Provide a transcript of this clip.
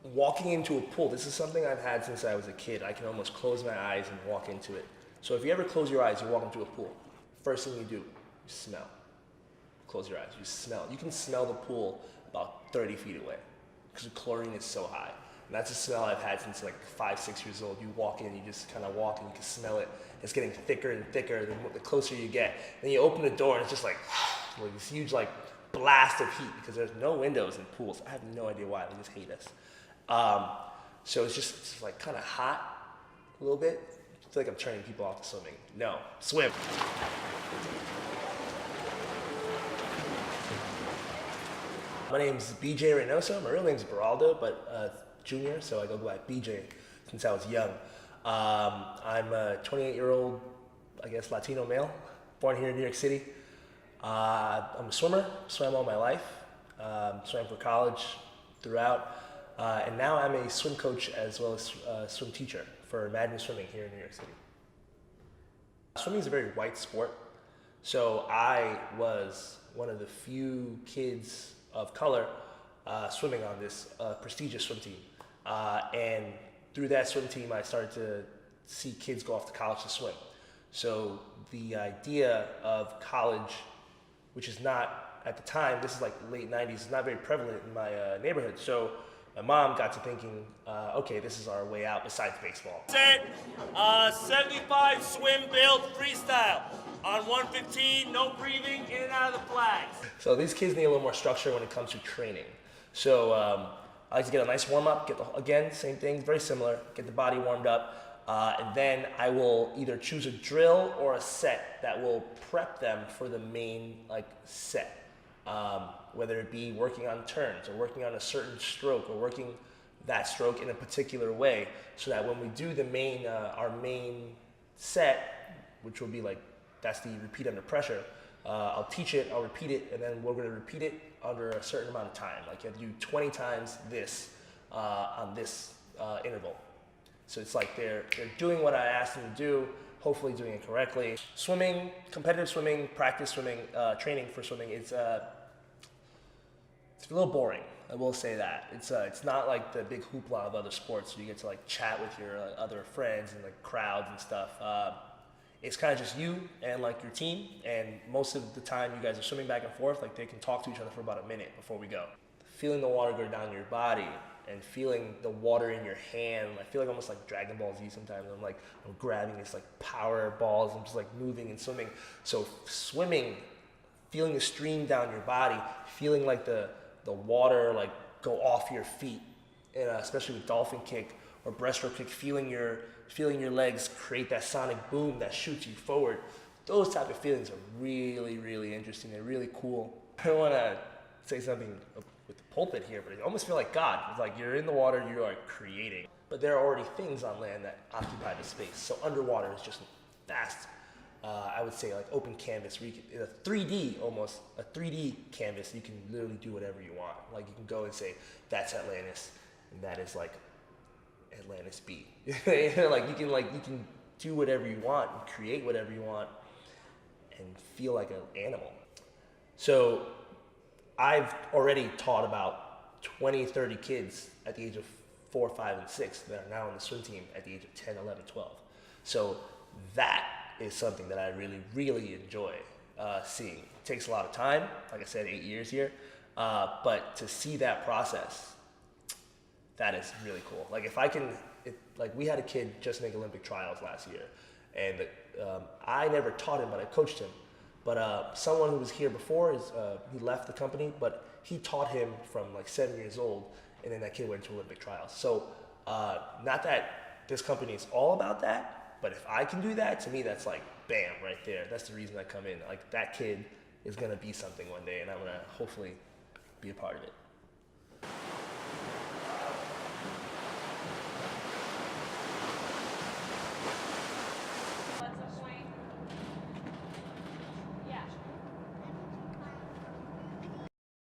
walking into a pool, this is something I've had since I was a kid. I can almost close my eyes and walk into it. So if you ever close your eyes, you walk into a pool. First thing you do, you smell. Close your eyes, you smell. You can smell the pool about 30 feet away because the chlorine is so high. And that's a smell I've had since like 5, 6 years old. You walk in, you just kind of walk and you can smell it. It's getting thicker and thicker the closer you get. Then you open the door and it's just like this huge like blast of heat because there's no windows in pools. I have no idea why, they just hate us. So it's just like kind of hot a little bit. I feel like I'm turning people off to swimming. No, swim. My name's BJ Reynoso. My real name's Beraldo, but Junior, so I go by BJ since I was young. I'm a 28-year-old, I guess, Latino male, born here in New York City. I'm a swimmer, swam all my life, swam for college throughout, and now I'm a swim coach as well as a swim teacher for Madden Swimming here in New York City. Swimming is a very white sport, so I was one of the few kids of color swimming on this prestigious swim team. And through that swim team, I started to see kids go off to college to swim. So the idea of college, which is not, at the time, this is like late 90s, is not very prevalent in my neighborhood. So my mom got to thinking, okay, this is our way out besides baseball. Set, 75 swim build freestyle. On 115, no breathing, in and out of the flags. So these kids need a little more structure when it comes to training. So I like to get a nice warm up, again, same thing, very similar, get the body warmed up, and then I will either choose a drill or a set that will prep them for the main set. Whether it be working on turns or working on a certain stroke or working that stroke in a particular way, so that when we do the main, our main set, which will be that's the repeat under pressure, I'll teach it, I'll repeat it, and then we're gonna repeat it under a certain amount of time. Like you have to do 20 times this on this interval. So it's like they're doing what I asked them to do, hopefully doing it correctly. Swimming, competitive swimming, practice swimming, training for swimming, it's a little boring. I will say that. It's not like the big hoopla of other sports where you get to chat with your other friends and crowds and stuff. It's kind of just you and your team, and most of the time you guys are swimming back and forth, they can talk to each other for about a minute before we go. Feeling the water go down your body and feeling the water in your hand, I feel almost like Dragon Ball Z sometimes. I'm grabbing these power balls, I'm just moving and swimming. So swimming, feeling the stream down your body, feeling the water go off your feet, and especially with dolphin kick or breaststroke kick, feeling your legs create that sonic boom that shoots you forward. Those type of feelings are really, really interesting. They're really cool. I don't want to say something with the pulpit here, but I almost feel like God. It's you're in the water, you are creating. But there are already things on land that occupy the space. So underwater is just vast, I would say open canvas, where you can, a 3D almost, a 3D canvas, you can literally do whatever you want. You can go and say, that's Atlantis, and that is Atlantis B. You can do whatever you want and create whatever you want and feel like an animal. So I've already taught about 20, 30 kids at the age of 4, 5, and 6 that are now on the swim team at the age of 10, 11, 12. So that is something that I really, really enjoy seeing. It takes a lot of time, like I said, 8 years here, but to see that process, that is really cool. We had a kid just make Olympic trials last year, and I never taught him, but I coached him. But someone who was here before, he left the company, but he taught him from 7 years old, and then that kid went to Olympic trials. So not that this company is all about that, but if I can do that, to me that's bam, right there. That's the reason I come in. That kid is gonna be something one day, and I'm gonna hopefully be a part of it.